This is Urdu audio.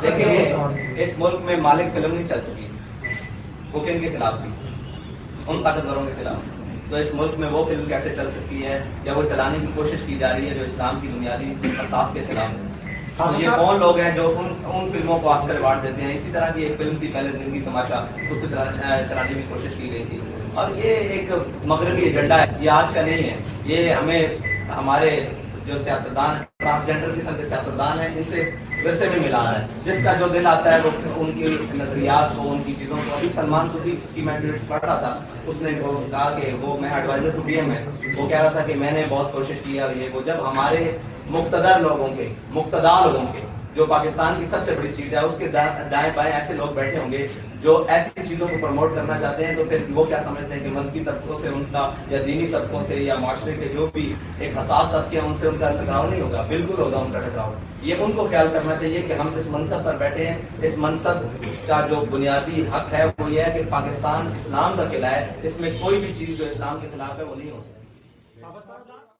دیکھیں اس ملک میں مالک فلم نہیں چل سکی، وہ کن کے خلاف تھی؟ ان طاقتوروں کے خلاف. تو اس ملک میں وہ فلم کیسے چل سکتی ہے یا وہ چلانے کی کوشش کی جا رہی ہے جو اسلام کی بنیادی اساس کے خلاف ہے؟ تو یہ کون لوگ ہیں جو ان فلموں کو آسکر ایوارڈ دیتے ہیں؟ اسی طرح کی ایک فلم تھی پہلے زندگی تماشا، اس کو چلانے کی کوشش کی گئی تھی. اور یہ ایک مغربی ایجنڈا ہے، یہ آج کا نہیں ہے. یہ ہمیں ہمارے جو سیاستدان ٹرانسجینڈر قسم کے سیاستدان ہیں ان سے ورثے میں ملا رہا ہے. جس کا جو دل آتا ہے وہ ان کی نظریات کو، ان کی چیزوں کو. ابھی سلمان صوفی کی میں ٹویٹس پڑھ رہا تھا، اس نے کہا کہ وہ میں ایڈوائزر ٹو پی ایم ہے، وہ کہہ رہا تھا کہ میں نے بہت کوشش کی اور یہ وہ جب ہمارے مقتدر لوگوں کے جو پاکستان کی سب سے بڑی سیٹ ہے اس کے دائیں بائیں ایسے لوگ بیٹھے ہوں گے جو ایسی چیزوں کو پروموٹ کرنا چاہتے ہیں، تو پھر وہ کیا سمجھتے ہیں کہ مذہبی طبقوں سے ان کا یا دینی طبقوں سے یا معاشرے کے جو بھی ایک حساس طبقے ہیں ان سے ان کا ٹکراؤ نہیں ہوگا؟ بالکل ہوگا ان کا ٹکراؤ. یہ ان کو خیال کرنا چاہیے کہ ہم جس منصب پر بیٹھے ہیں اس منصب کا جو بنیادی حق ہے وہ یہ ہے کہ پاکستان اسلام کا قلعہ ہے، اس میں کوئی بھی چیز جو اسلام کے خلاف ہے وہ نہیں ہو سکتی.